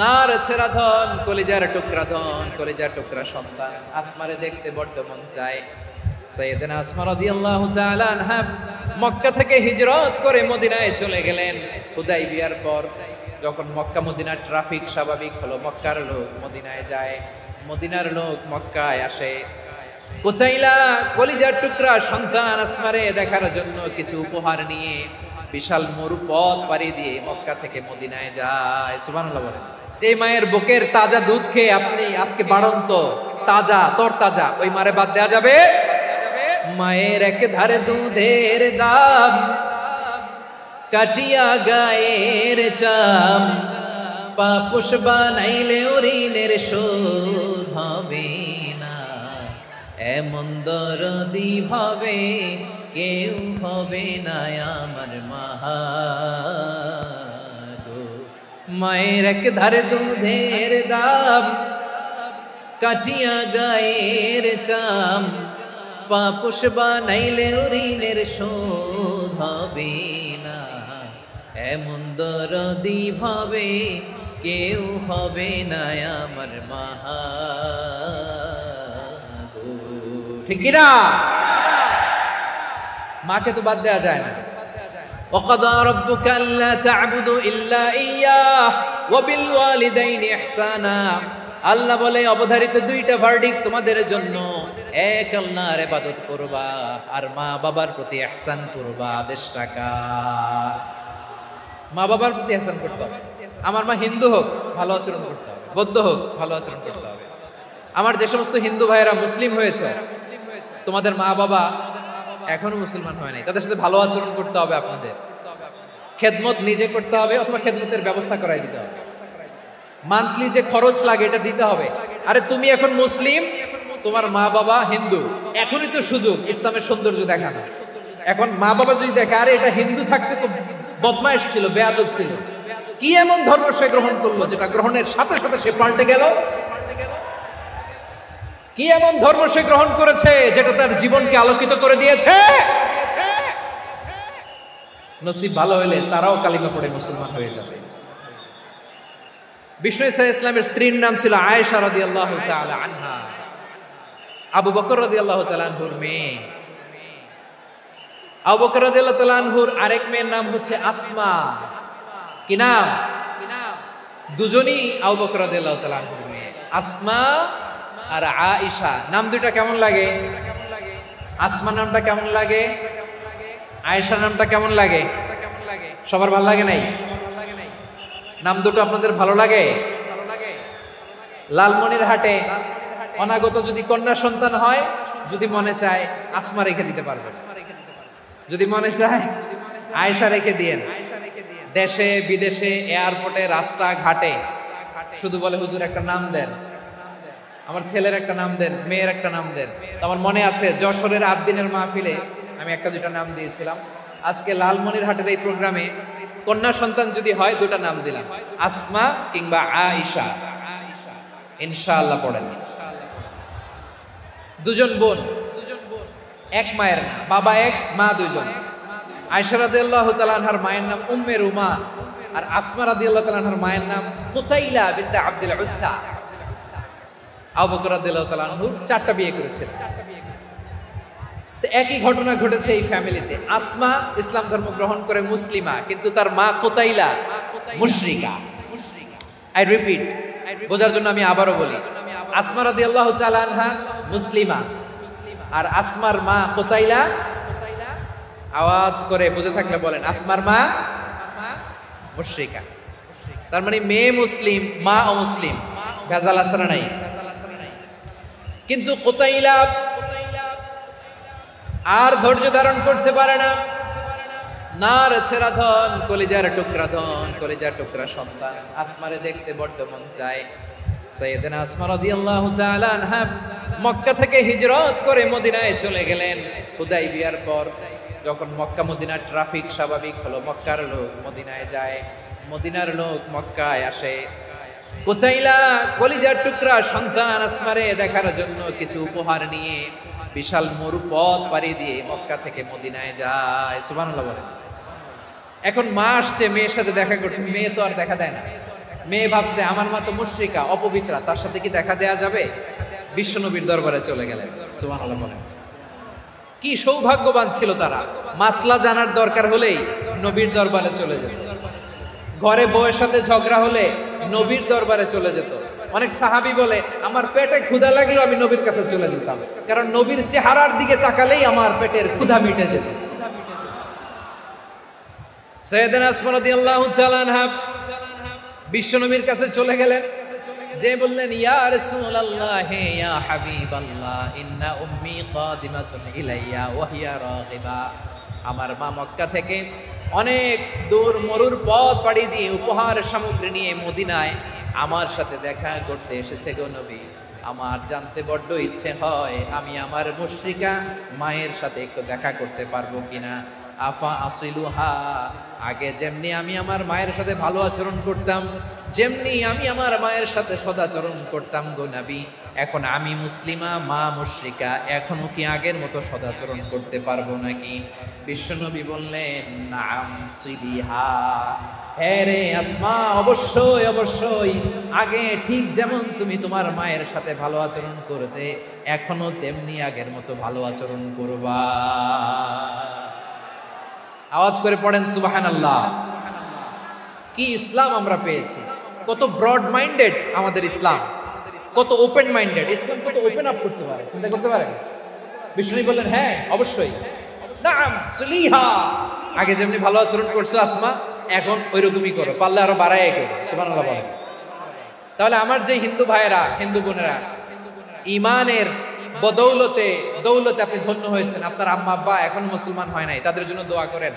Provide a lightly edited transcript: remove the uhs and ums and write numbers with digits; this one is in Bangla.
নার ছেড়া ধন, কলিজার টুকরা ধন, কলিজার টুকরা সন্তান আসমারে দেখতে বড্ড মন চায়। সাইয়েদনা আসমা রাদিয়াল্লাহু তাআলা আনহা মক্কা থেকে হিজরত করে মদিনায় চলে গেলেন। হুদাইবিয়ার পর যখন মক্কা মদিনার ট্রাফিক স্বাভাবিক হলো, মক্কার লোক মদিনায় যায়, মদিনার লোক মক্কায় আসে। কোচাইলা কলিজার টুকরা সন্তান আসমারে দেখার জন্য কিছু উপহার নিয়ে বিশাল মরু পথ পাড়ি দিয়ে মক্কা থেকে মদিনায় যায়। সুবহানাল্লাহ বলেন। যে মায়ের বুকের তাজা দুধ খেয়ে আপনি আজকে বাড়ন্ত তাজা তরতাজা, ওই মারে বাদ দেয়া যাবে? মায়ের এক ধারে দুধের দাম, কাটিয়া গায়ের চাম, পাপুষ বানাইলে ঋণের শোধ হবে না, এমন দরদি ভাবে কেউ হবে না আমার মা গো। মায়ের এক ধারে দুধের দাম, কাটিয়া গায়ের চাম, পাপুষ বানাইলে ঋণের শোধ হবে না, এমন দরদি ভাবে কেউ হবে না আমার মা গো। ঠিক কিনা? মাকে তো বাদ দেওয়া যায় না। وَقَضَى رَبُّكَ أَلَّا تَعْبُدُوا إِلَّا إِيَّاهُ وَبِالْوَالِدَيْنِ إِحْسَانًا। আল্লাহ বলে অবধারিত দুইটা ভার্ডিক্ট তোমাদের জন্য, এক আল্লাহর ইবাদত করবা আর মা বাবার প্রতি ইহসান করবা। আদেশটা কার? মা বাবার প্রতি ইহসান করতে হবে। আমার মা হিন্দু হোক ভালো আচরণ করতে হবে, বৌদ্ধ হোক ভালো আচরণ করতে হবে। আমার যে সমস্ত হিন্দু ভাইয়েরা মুসলিম হয়েছে, তোমাদের মা বাবা এখনো মুসলমান হয় নাই, তাদের সাথে ভালো আচরণ করতে হবে। আপনাদের খেদমত নিজে করতে হবে অথবা খেদমতের ব্যবস্থা করাই দিতে হবে। মান্থলি যে খরচ লাগে এটা দিতে হবে। আরে তুমি এখন মুসলিম, তোমার মা বাবা হিন্দু, এখনই তো সুযোগ ইসলামের সৌন্দর্য দেখানো। এখন মা বাবা যদি দেখে আরে এটা হিন্দু থাকতে তো বদমাইশ ছিল, বেয়াদব ছিল, কি এমন ধর্ম সে গ্রহণ করলো যেটা গ্রহণের সাথে সাথে সে পাল্টে গেল? কি এমন ধর্ম সে গ্রহণ করেছে যেটা তার জীবনকে আলোকিত করে দিয়েছে? নসিব ভালো হলে তারাও কালিমা পড়ে মুসলমান হয়ে যাবে। বিষ্ণু ইসা ইসলামের স্ত্রীর নাম ছিল আয়েশা রাদিয়াল্লাহু তাআলা আনহা, আবু বকর রাদিয়াল্লাহু তাআলা আনহুর মেয়ে। আবু বকর রাদিয়াল্লাহু তাআলা আনহুর আরেক মেয়ের নাম হচ্ছে আসমা। কি নাম? দুজনই আবু বকর রাদিয়াল্লাহু তাআলা আনহুর মেয়ে, আসমা আর আয়েশা। নাম দুইটা কেমন লাগে? আসমা নামটা কেমন লাগে? আয়েশা নামটা কেমন লাগে? সবার ভালো লাগে নাই? নাম দুটো আপনাদের ভালো লাগে? লালমনিরহাটে অনাগত যদি কন্যা সন্তান হয়, যদি মনে চায় আসমা রেখে দিতে পারবে, যদি মনে চায় আয়েশা রেখে দিয়েন। দেশে বিদেশে এয়ারপোর্টে রাস্তা ঘাটে শুধু বলে হুজুর একটা নাম দেন, আমার ছেলের একটা নাম দেন, মেয়ের একটা নাম দেন। আমার মনে আছে যশোরের আবদিনের মাহফিলে আমি একটা দুটা নাম দিয়েছিলাম। আজকে লালমনিরহাটের এই প্রোগ্রামে কন্যা সন্তান যদি হয় দুটা নাম দিলাম, আসমা কিংবা আয়েশা। ইনশাআল্লাহ পড়েন। দুজন বোন, এক মায়ের না, বাবা এক মা দুইজন। আয়েশা রাদিয়াল্লাহু তাআলা আনহার মায়ের নাম উম্মে রুমা, আর আসমা রাদিয়াল্লাহু তাআলা আনহার মায়ের নাম কুতাইলা বিনত আব্দুল উজ্জা। আবু বকর রাদিয়াল্লাহু তাআলা আনহু চারটা বিয়ে করেছিলেন। তো একই ঘটনা ঘটেছে এই ফ্যামিলিতে। আসমা ইসলাম ধর্ম গ্রহণ করে মুসলিমা, কিন্তু তার মা কুতাইলা মুশরিকা। আই রিপিট, বোঝার জন্য আমি আবারও বলি, আসমা রাদিয়াল্লাহু তাআলা আনহা মুসলিমা, আর আসমার মা কুতাইলা, আওয়াজ করে বুঝে থাকলে বলেন, আসমার মা মুশরিকা। তার মানে মেয়ে মুসলিম, মা অমুসলিম। ভেজাল আছে না নাই? কিন্তু কুতাইলা আর ধৈর্য ধারণ করতে পারে না। নার ছেড়া ধন, কলিজার টুকরা ধন, কলিজার টুকরা সন্তান আসমারে দেখতে বড্ড মন চায়। সাইয়েদনা আসমা রাদিয়াল্লাহু তাআলা আনহা মক্কা থেকে হিজরত করে মদিনায় চলে গেলেন। হুদাইবিয়ার পর যখন মক্কা মদিনার ট্রাফিক স্বাভাবিক হলো, মক্কার লোক মদিনায় যায়, মদিনার লোক মক্কায় আসে। কোচাইলা কলিজার টুকরা সন্তান আসমারে দেখার জন্য কিছু উপহার নিয়ে বিশাল মরু পথ পাড়ি দিয়ে মক্কা থেকে মদিনায় যায়। সুবহানাল্লাহ বলেন। এখন মা আসছে মেয়ের সাথে দেখা করতে, মেয়ে তো আর দেখা দেয় না, মেয়ে ভাবছে আমার মা তো মুশরিকা, অপবিত্রা, তার সাথে কি দেখা দেয়া যাবে? বিশ্বনবীর দরবারে চলে গেলেন। সুবহানাল্লাহ বলেন। কি সৌভাগ্যবান ছিল তারা, মাসলা জানার দরকার হলেই নবীর দরবারে চলে যেত। ঘরে বউয়ের সাথে ঝগড়া হলে নবীর দরবারে চলে যেত। অনেক সাহাবী বলে আমার পেটে ক্ষুধা লাগলেও আমি নবীর কাছে চলে যেতাম, কারণ নবীর চেহারার দিকে তাকালেই আমার পেটের ক্ষুধা মিটে যেত। সাইয়েদানা আসমা রাদিয়াল্লাহু তাআলা আনহা বিশ্বনবীর কাছে চলে গেলেন, যে বললেন ইয়া রাসূলুল্লাহ ইয়া হাবিবাল্লাহ ইন্না উম্মি কাদিমাতুন ইলাইয়া ওয়া হিয়া রাগিবা। আমার মা মক্কা থেকে অনেক দূর মরুর পথ পাড়ি দিয়ে উপহার সামগ্রী নিয়ে মদিনায় আমার সাথে দেখা করতে এসেছে গো নবী। আমার জানতে বড্ড ইচ্ছে হয় আমি আমার মুশরিকা মায়ের সাথে একটু দেখা করতে পারবো কিনা। আফা আসিলুহা, আগে যেমনি আমি আমার মায়ের সাথে ভালো আচরণ করতাম, যেমনি আমি আমার মায়ের সাথে সদাচরণ করতাম গো নবী, এখন আমি মুসলিমা, মা মুশরিকা, এখনো কি আগের মতো সদাচরণ করতে পারবো নাকি? বিশ্বনবী বললেন নাম সিলিহা, হ্যাঁ রে আসমা, অবশ্যই অবশ্যই, আগে ঠিক যেমন তুমি তোমার মায়ের সাথে ভালো আচরণ করতে, এখনো তেমনি আগের মতো ভালো আচরণ করবা। আওয়াজ করে পড়েন সুবহানাল্লাহ। কি ইসলাম আমরা পেয়েছি, কত ব্রড মাইন্ডেড আমাদের ইসলাম, কত ওপেন মাইন্ডেড ইসলাম, কত ওপেন আপ করতে পারে, চিন্তা করতে পারে। বিষ্ণু বললেন হ্যাঁ অবশ্যই, নাম সুলিহা, আগে যেমনি ভালো আচরণ করছো আসমা, এখন ওইরকমই করো, পারলে আরো বাড়ায় করো। সুবহানাল্লাহ বলেন। তাহলে আমার যে হিন্দু ভাইয়েরা, হিন্দু বোনেরা, ইমানের বদৌলতে দৌলতে আপনি ধন্য হয়েছেন, আপনার আম্মা আব্বা এখনো মুসলমান হয় নাই, তাদের জন্য দোয়া করেন।